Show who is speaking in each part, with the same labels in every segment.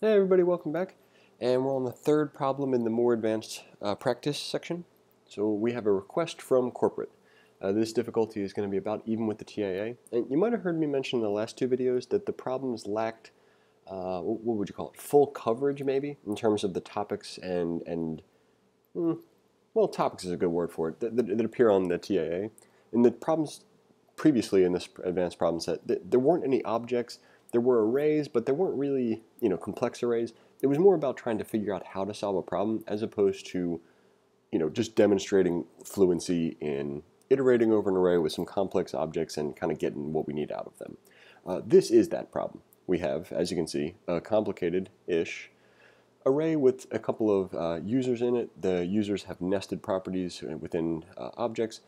Speaker 1: Hey everybody, welcome back. And we're on the third problem in the more advanced practice section. So we have a request from corporate. This difficulty is going to be about even with the TIA. And you might have heard me mention in the last two videos that the problems lacked, what would you call it, full coverage maybe, in terms of the topics well, topics is a good word for it, that appear on the TIA. In the problems previously in this advanced problem set, there weren't any objects. There were arrays, but there weren't really, complex arrays. It was more about trying to figure out how to solve a problem as opposed to, just demonstrating fluency in iterating over an array with some complex objects and kind of getting what we need out of them. This is that problem. We have, as you can see, a complicated-ish array with a couple of users in it. The users have nested properties within objects.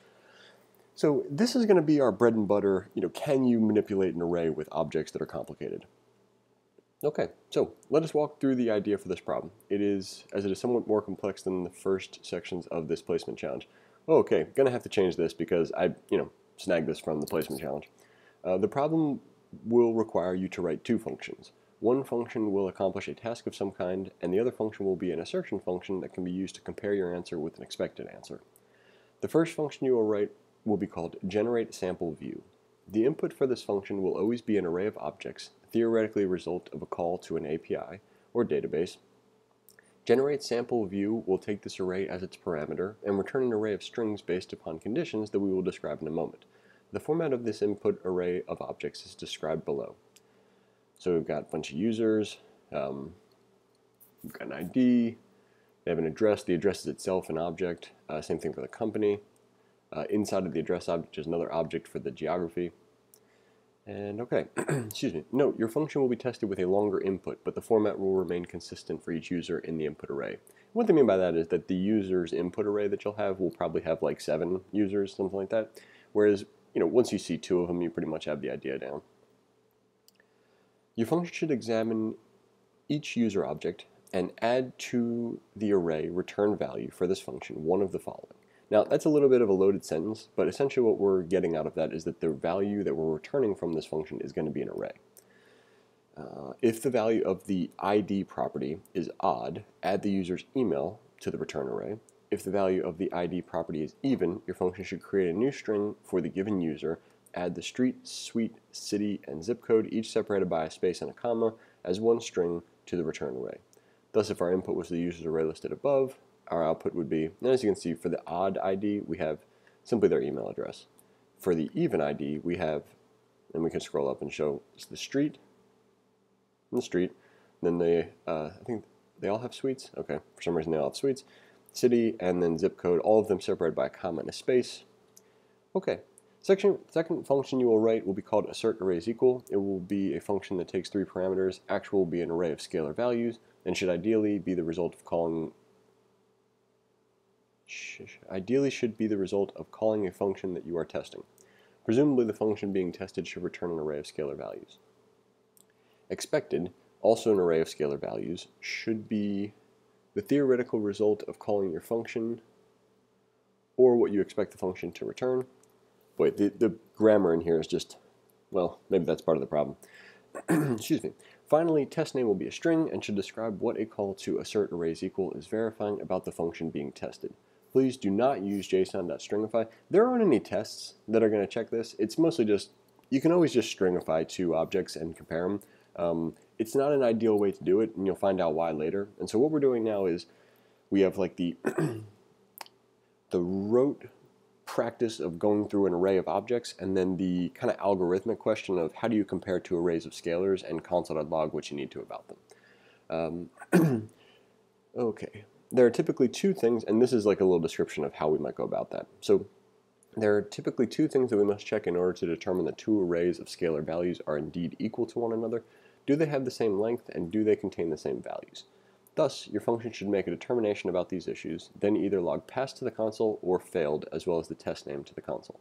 Speaker 1: So this is going to be our bread and butter, can you manipulate an array with objects that are complicated? Okay, so let us walk through the idea for this problem. It is somewhat more complex than the first sections of this placement challenge. Okay, gonna have to change this because I, snagged this from the placement challenge. The problem will require you to write two functions. One function will accomplish a task of some kind, and the other function will be an assertion function that can be used to compare your answer with an expected answer. The first function you will write will be called generateSampleView. The input for this function will always be an array of objects, theoretically a result of a call to an API or database. GenerateSampleView will take this array as its parameter and return an array of strings based upon conditions that we will describe in a moment. The format of this input array of objects is described below. So we've got a bunch of users, we've got an ID, they have an address. The address is itself an object. Same thing for the company. Inside of the address object is another object for the geography. And okay, excuse me. Note, your function will be tested with a longer input, but the format will remain consistent for each user in the input array. What they mean by that is that the user's input array that you'll have will probably have like 7 users, something like that. Whereas, once you see 2 of them, you pretty much have the idea down. Your function should examine each user object and add to the array return value for this function one of the following. Now, that's a little bit of a loaded sentence, but essentially what we're getting out of that is that the value that we're returning from this function is going to be an array. If the value of the ID property is odd, add the user's email to the return array. If the value of the ID property is even, your function should create a new string for the given user, add the street, suite, city, and zip code, each separated by a space and a comma, as one string to the return array. Thus, if our input was the user's array listed above, our output would be, and as you can see, for the odd ID, we have simply their email address. For the even ID, we have, and we can scroll up and show the street, and the street. Then they, I think they all have suites. Okay, for some reason they all have suites. City, and then zip code, all of them separated by a comma and a space. Okay, second function you will write will be called assert_arraysEqual. It will be a function that takes 3 parameters. Actual will be an array of scalar values, and should ideally be the result of calling should be the result of calling a function that you are testing. Presumably the function being tested should return an array of scalar values. Expected, also an array of scalar values, should be the theoretical result of calling your function or what you expect the function to return. Wait, the grammar in here is just, well, maybe that's part of the problem. Excuse me. Finally, test name will be a string and should describe what a call to assert_arraysEqual is verifying about the function being tested. Please do not use json.stringify. There aren't any tests that are going to check this. It's mostly just, you can always just stringify 2 objects and compare them. It's not an ideal way to do it, and you'll find out why later. And so what we're doing now is we have like the rote practice of going through an array of objects, and then the kind of algorithmic question of how do you compare 2 arrays of scalars and console.log what you need to about them. Okay. There are typically 2 things, and this is like a little description of how we might go about that. So there are typically 2 things that we must check in order to determine that 2 arrays of scalar values are indeed equal to one another. Do they have the same length, and do they contain the same values? Thus, your function should make a determination about these issues, then either log passed to the console or failed, as well as the test name to the console.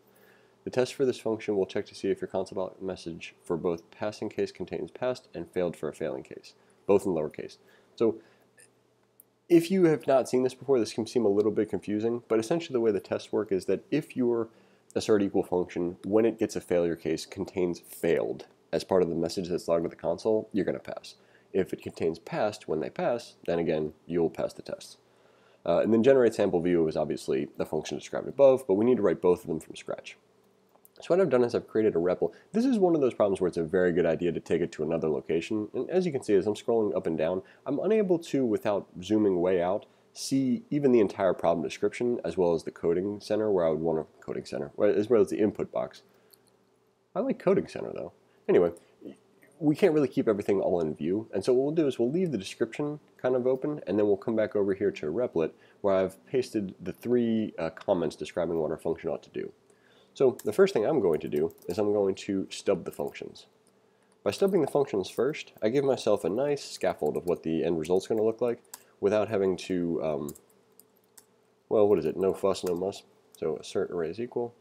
Speaker 1: The test for this function will check to see if your console message for both passing case contains passed and failed for a failing case, both in lowercase. So if you have not seen this before, this can seem a little bit confusing, but essentially the way the tests work is that if your assert_equal function, when it gets a failure case, contains failed as part of the message that's logged to the console, you're going to pass. If it contains passed when they pass, then again, you'll pass the test. And then generate sample view is obviously the function described above, but we need to write both of them from scratch. So what I've done is I've created a REPL. This is one of those problems where it's a very good idea to take it to another location. And as you can see, as I'm scrolling up and down, I'm unable to, without zooming way out, see even the entire problem description, as well as the coding center, where I would want a coding center, as well as the input box. I like coding center though. Anyway, we can't really keep everything all in view, and so what we'll do is we'll leave the description kind of open, and then we'll come back over here to Replit, where I've pasted the three comments describing what our function ought to do. So the first thing I'm going to do is I'm going to stub the functions. By stubbing the functions first, I give myself a nice scaffold of what the end result's going to look like without having to, well, what is it? No fuss, no muss. So assert array is equal.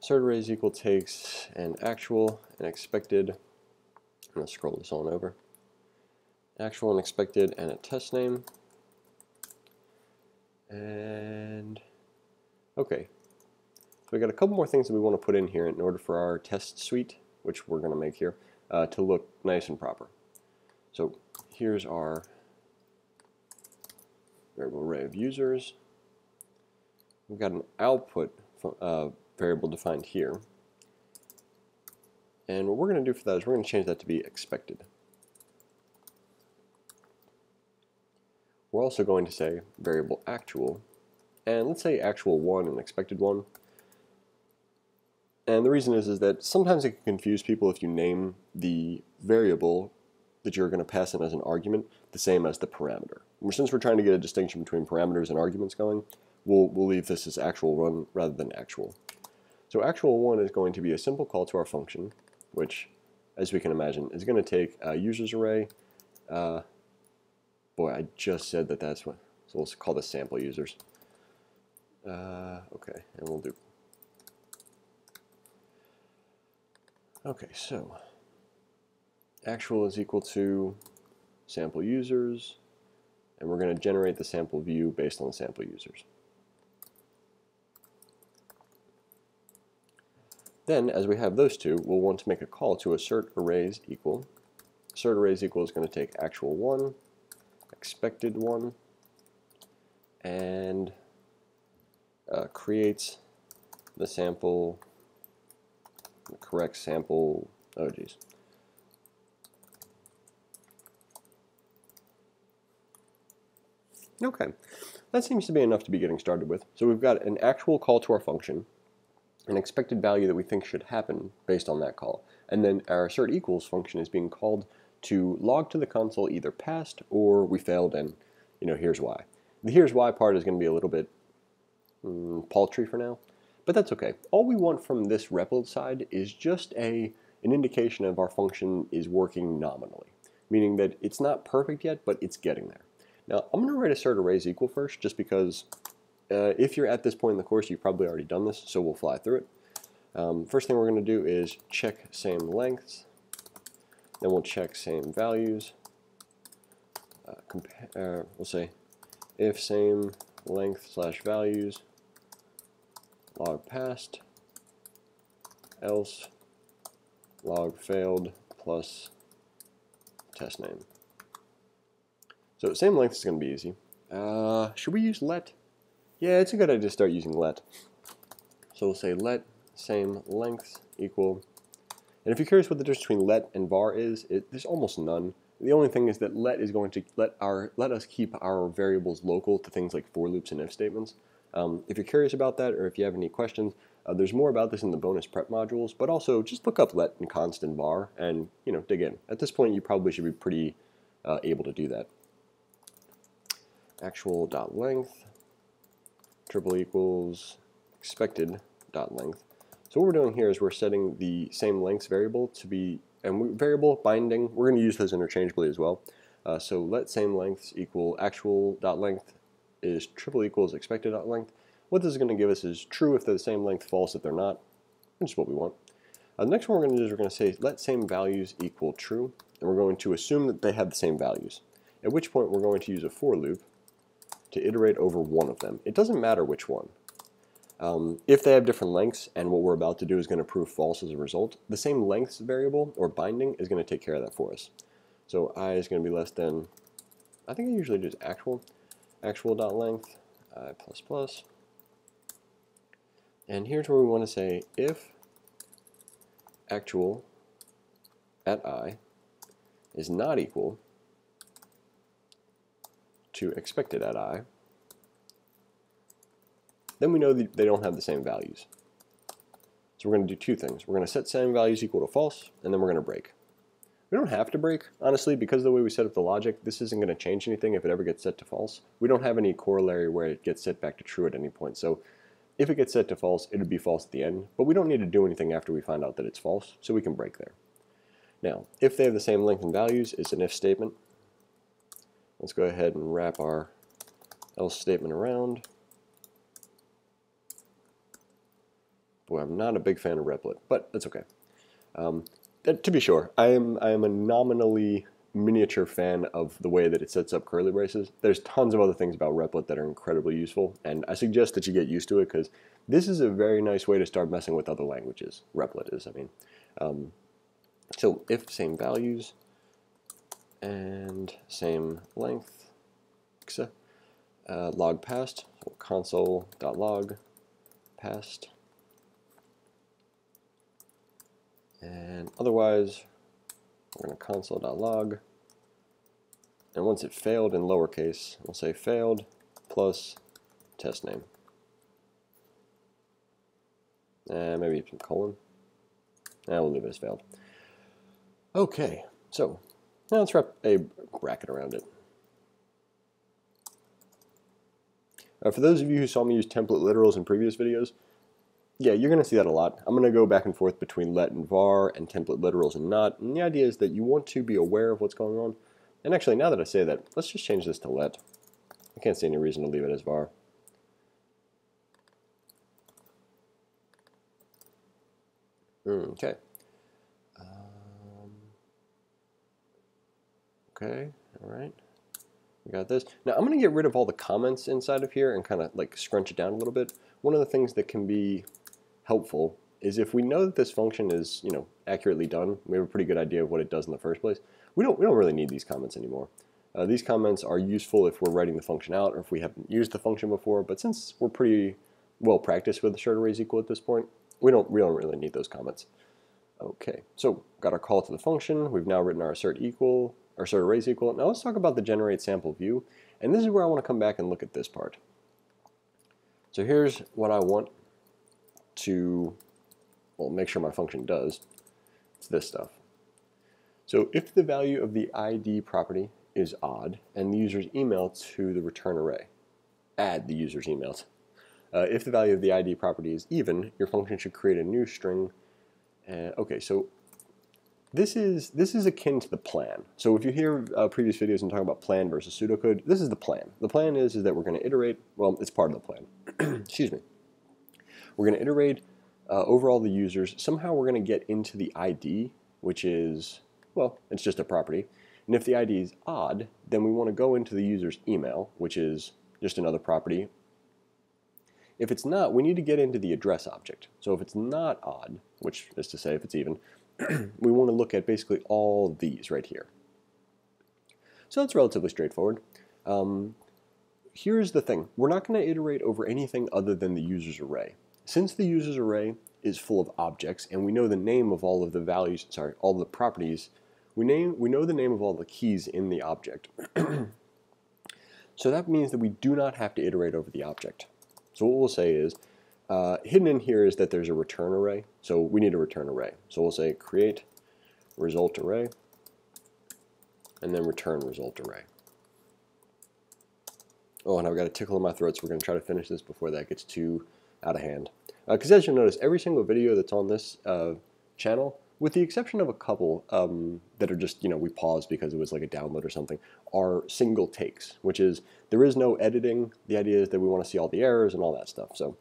Speaker 1: Assert array is equal takes an actual and expected. I'm going to scroll this on over. Actual and expected and a test name. And okay, so we got a couple more things that we want to put in here in order for our test suite, which we're going to make here, to look nice and proper. So here's our variable array of users. We've got an output variable defined here. And what we're going to do for that is we're going to change that to be expected. We're also going to say variable actual, and let's say actual 1 and expected 1. And the reason is that sometimes it can confuse people if you name the variable that you're going to pass in as an argument the same as the parameter. And since we're trying to get a distinction between parameters and arguments going, we'll leave this as actual 1 rather than actual. So actual 1 is going to be a simple call to our function, which, as we can imagine, is going to take a users array. Boy, I just said that that's what, so we'll call this sample users. Okay, and we'll do. Okay, so actual is equal to sample users, and we're going to generate the sample view based on the sample users. Then, as we have those two, we'll want to make a call to assert arrays equal. Assert arrays equal is going to take actual 1, expected 1, and creates the sample, the correct sample, oh geez. Okay, that seems to be enough to be getting started with. So we've got an actual call to our function, an expected value that we think should happen based on that call, and then our assert equals function is being called to log to the console either passed or we failed, and here's why. The here's why part is going to be a little bit paltry for now, but that's okay. All we want from this REPL side is just an indication of our function is working nominally, meaning that it's not perfect yet, but it's getting there. Now I'm going to write assert arrays equal first, just because if you're at this point in the course, you've probably already done this, so we'll fly through it. First thing we're going to do is check same lengths, then we'll check same values. We'll say if same length slash values log passed, else log failed plus test name. So same length is going to be easy. Should we use let? Yeah, it's a good idea to start using let. So we'll say let same length equal. And if you're curious what the difference between let and var is, there's almost none. The only thing is that let is going to let us keep our variables local to things like for loops and if statements. If you're curious about that, or if you have any questions, there's more about this in the bonus prep modules. But also just look up let and const and var, and dig in. At this point, you probably should be pretty able to do that. Actual dot length triple equals expected dot length. So what we're doing here is we're setting the same lengths variable to be, and variable binding, we're going to use those interchangeably as well. So let same lengths equal actual dot length is triple equals expected dot length. What this is going to give us is true if they're the same length, false if they're not, which is what we want. The next one we're going to do is we're going to say let same values equal true, and we're going to assume that they have the same values, at which point we're going to use a for loop to iterate over one of them. It doesn't matter which one. If they have different lengths, and what we're about to do is going to prove false as a result, the same lengths variable, or binding, is going to take care of that for us. So I is going to be less than, I think I usually do actual.length, I plus. And here's where we want to say if actual at I is not equal to expected at I, then we know that they don't have the same values. So we're going to do two things. We're going to set same values equal to false, and then we're going to break. We don't have to break, honestly, because of the way we set up the logic. This isn't going to change anything if it ever gets set to false. We don't have any corollary where it gets set back to true at any point. So if it gets set to false, it would be false at the end, but we don't need to do anything after we find out that it's false, so we can break there. Now, if they have the same length and values, it's an if statement. Let's go ahead and wrap our else statement around. Boy, I'm not a big fan of replit, but that's okay. To be sure, I am a nominally miniature fan of the way that it sets up curly braces. There's tons of other things about replit that are incredibly useful, and I suggest that you get used to it because this is a very nice way to start messing with other languages. Replit is, I mean. So if same values and same length, log passed, so console.log passed, and otherwise we're going to console.log, and once it failed in lowercase, we'll say failed plus test name. Maybe some colon. We'll leave it as failed. Okay, so now let's wrap a bracket around it. For those of you who saw me use template literals in previous videos, yeah, you're going to see that a lot. I'm going to go back and forth between let and var and template literals and not. And the idea is that you want to be aware of what's going on. And actually, now that I say that, let's just change this to let. I can't see any reason to leave it as var. Okay. Okay, all right. We got this. Now I'm going to get rid of all the comments inside of here and kind of like scrunch it down a little bit. One of the things that can be helpful is if we know that this function is, accurately done, we have a pretty good idea of what it does in the first place. We don't really need these comments anymore. These comments are useful if we're writing the function out or if we haven't used the function before, but since we're pretty well practiced with assert arrays equal at this point, we don't really need those comments. Okay, so got our call to the function. We've now written our assert arrays equal. Now let's talk about the generate sample view, and this is where I want to come back and look at this part. So here's what I want to, make sure my function does. It's this stuff. So if the value of the ID property is odd and the user's email to the return array, add the user's emails. If the value of the ID property is even, your function should create a new string. Okay, so this is akin to the plan. So if you hear previous videos and talk about plan versus pseudocode, this is the plan. The plan is that we're going to iterate, well, it's part of the plan. Excuse me. We're going to iterate over all the users. Somehow we're going to get into the ID, which is, well, it's just a property. And if the ID is odd, then we want to go into the user's email, which is just another property. If it's not, we need to get into the address object. So if it's not odd, which is to say if it's even, we want to look at basically all these right here. So that's relatively straightforward. Here's the thing. We're not going to iterate over anything other than the user's array. Since the user's array is full of objects and we know the name of all of the values, all the properties, we know the name of all the keys in the object. So that means that we do not have to iterate over the object. So what we'll say is, hidden in here is that there's a return array, so we need a return array. So we'll say create result array, and then return result array. Oh, and I've got a tickle in my throat, so we're going to try to finish this before that gets too out of hand. Because as you'll notice, every single video that's on this channel, with the exception of a couple that are just, we paused because it was like a download or something, are single takes, which is there is no editing. The idea is that we want to see all the errors and all that stuff. So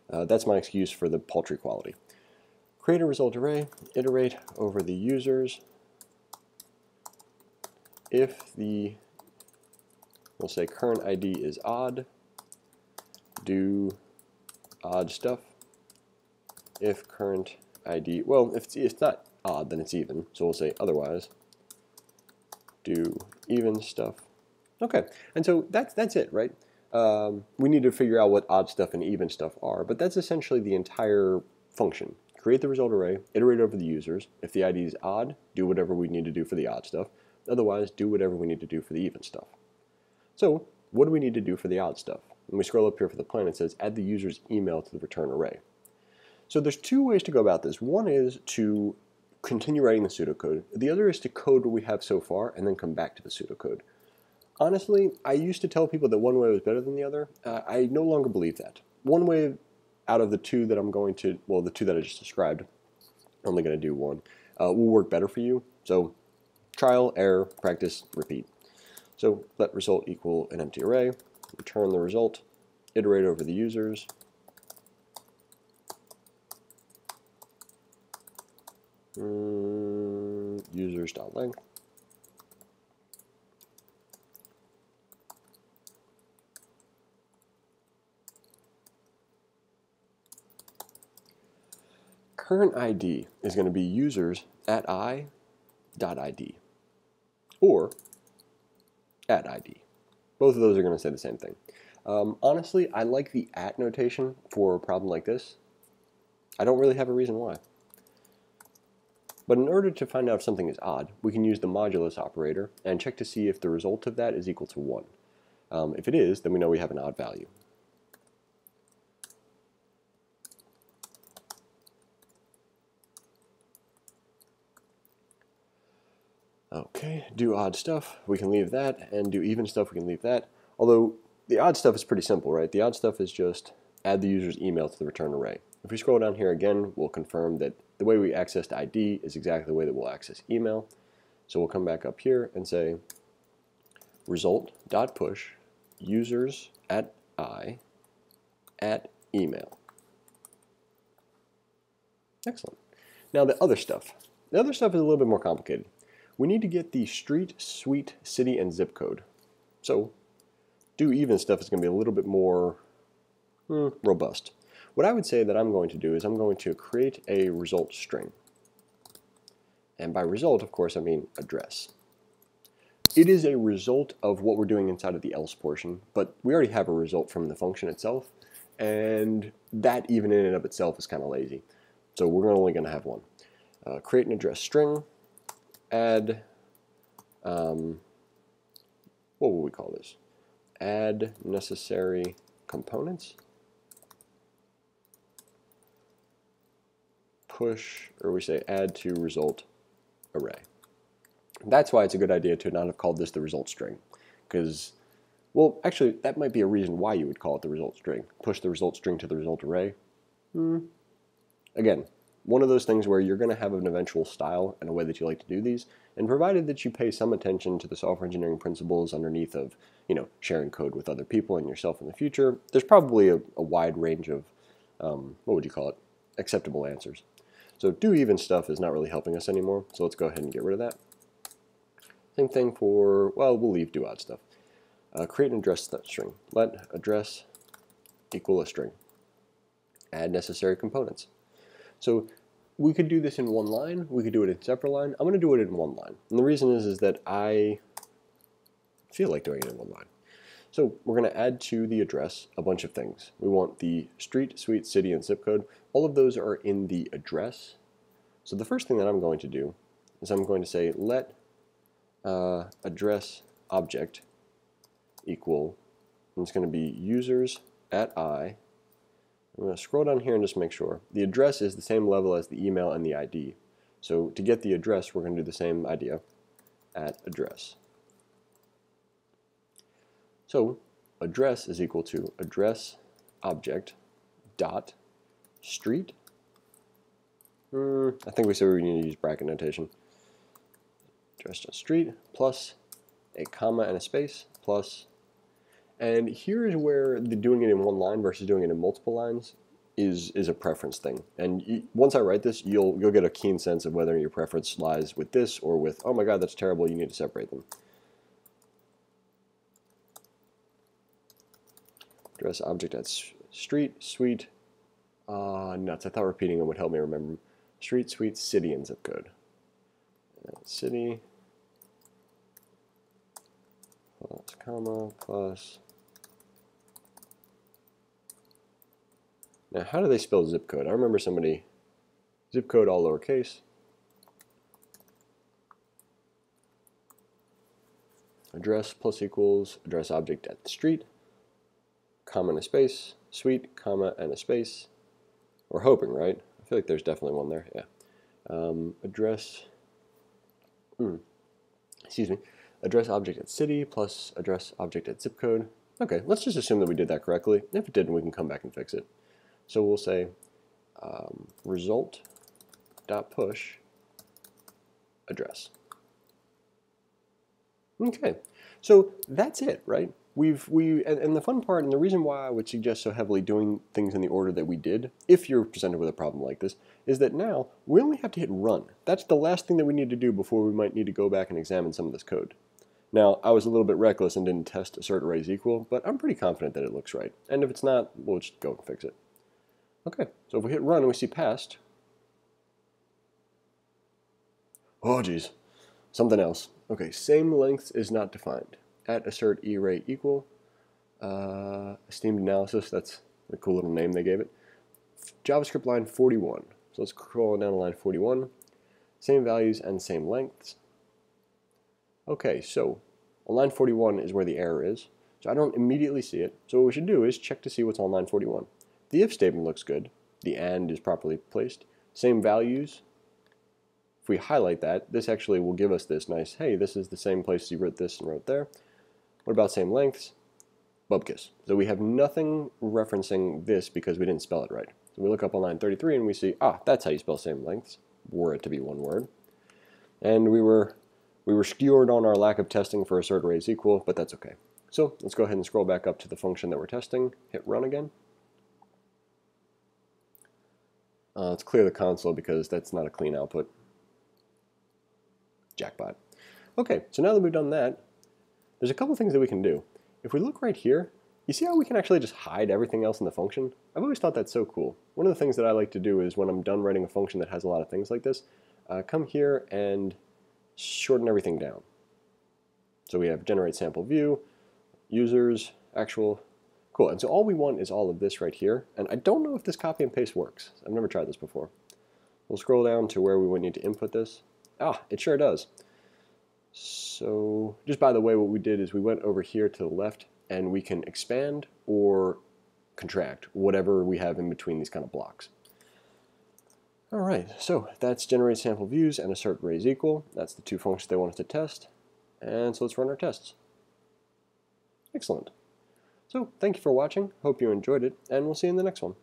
Speaker 1: that's my excuse for the paltry quality. Create a result array, iterate over the users. If we'll say current ID is odd, do odd stuff. If current ID, well, if it's not odd, then it's even. So we'll say otherwise. Do even stuff. Okay, and so that's it, right? We need to figure out what odd stuff and even stuff are, but that's essentially the entire function. Create the result array, iterate over the users. If the ID is odd, do whatever we need to do for the odd stuff. Otherwise, do whatever we need to do for the even stuff. So what do we need to do for the odd stuff? When we scroll up here for the plan, it says add the user's email to the return array. So there's two ways to go about this. One is to continue writing the pseudocode. The other is to code what we have so far and then come back to the pseudocode. Honestly, I used to tell people that one way was better than the other. I no longer believe that. One way out of the two that I'm going to, well, the two that I just described, I'm only going to do one, will work better for you. So trial, error, practice, repeat. So let result equal an empty array, return the result, iterate over the users, users.length, current ID is going to be users at i.id or at ID. Both of those are going to say the same thing. Honestly, I like the at notation for a problem like this. I don't really have a reason why. But in order to find out if something is odd, we can use the modulus operator and check to see if the result of that is equal to 1. If it is, then we know we have an odd value. Okay, do odd stuff, we can leave that, and do even stuff, we can leave that. Although, the odd stuff is pretty simple, right? The odd stuff is just add the user's email to the return array. If we scroll down here again, we'll confirm that the way we accessed ID is exactly the way that we'll access email. So we'll come back up here and say result.push users at I at email. Excellent. Now the other stuff. The other stuff is a little bit more complicated. We need to get the street, suite, city, and zip code. So do even stuff is going to be a little bit more robust. What I would say that I'm going to do is I'm going to create a result string. And by result, of course, I mean address. It is a result of what we're doing inside of the else portion, but we already have a result from the function itself, and that even in and of itself is kind of lazy. So we're only going to have one. Create an address string, add, what will we call this? Add necessary components. Push, or we say add to result array. That's why it's a good idea to not have called this the result string, because, well, actually, that might be a reason why you would call it the result string. Push the result string to the result array. Again, one of those things where you're going to have an eventual style and a way that you like to do these, and provided that you pay some attention to the software engineering principles underneath of, sharing code with other people and yourself in the future, there's probably a wide range of, what would you call it, acceptable answers. So do even stuff is not really helping us anymore, so let's go ahead and get rid of that. Same thing for, well, we'll leave do odd stuff. Create an address string. Let address equal a string. Add necessary components. So we could do this in one line, we could do it in separate line. I'm going to do it in one line. And the reason is that I feel like doing it in one line. So we're going to add to the address a bunch of things. We want the street, suite, city, and zip code. All of those are in the address. So the first thing that I'm going to do is I'm going to say let address object equal, and it's going to be users at I. I'm going to scroll down here and just make sure. The address is the same level as the email and the ID. So to get the address, we're going to do the same idea, at address. So address is equal to address object dot street. I think we said we need to use bracket notation. Address.street plus a comma and a space plus, and here is where the doing it in one line versus doing it in multiple lines is a preference thing. And once I write this, you'll get a keen sense of whether your preference lies with this or with, oh my god, that's terrible, you need to separate them. Address object at street, suite, Nuts. I thought repeating them would help me remember. Street, suite, city, and zip code. City plus comma plus. Now, how do they spell zip code? I remember somebody, zip code all lowercase. Address plus equals address object at the street, comma and a space, suite, comma and a space. We're hoping, right? I feel like there's definitely one there. Yeah. Address. Excuse me. Address object at city plus address object at zip code. Okay, let's just assume that we did that correctly. If it didn't, we can come back and fix it. So we'll say result.push address. Okay, so that's it, right? And the fun part, and the reason why I would suggest so heavily doing things in the order that we did, if you're presented with a problem like this, is that now we only have to hit run. That's the last thing that we need to do before we might need to go back and examine some of this code. Now, I was a little bit reckless and didn't test assert array is equal, but I'm pretty confident that it looks right. And if it's not, we'll just go and fix it. Okay, so if we hit run and we see passed, oh geez, something else. Okay, same lengths is not defined. At assert array equal, esteemed analysis, that's a cool little name they gave it. JavaScript line 41. So let's scroll down to line 41. Same values and same lengths. Okay, so on line 41 is where the error is. So I don't immediately see it. So what we should do is check to see what's on line 41. The if statement looks good. The and is properly placed. Same values. If we highlight that, this actually will give us this nice, hey, this is the same place you wrote this and wrote there. What about same lengths? Bubkiss. So we have nothing referencing this because we didn't spell it right. So we look up on line 33 and we see, that's how you spell same lengths, were it to be one word. And we were skewered on our lack of testing for assert array is equal, but that's okay. So let's go ahead and scroll back up to the function that we're testing, hit run again. Let's clear the console because that's not a clean output. Jackpot. Okay, so now that we've done that, there's a couple things that we can do. If we look right here, you see how we can actually just hide everything else in the function? I've always thought that's so cool. One of the things that I like to do is when I'm done writing a function that has a lot of things like this, come here and shorten everything down. So we have generate sample view, users, actual, cool. And so all we want is all of this right here. And I don't know if this copy and paste works. I've never tried this before. We'll scroll down to where we would need to input this. It sure does. So just by the way, what we did is we went over here to the left and we can expand or contract whatever we have in between these kind of blocks. All right, so that's generate sample views and assert array is equal. That's the two functions they want us to test. And so let's run our tests. Excellent. So thank you for watching. Hope you enjoyed it, and we'll see you in the next one.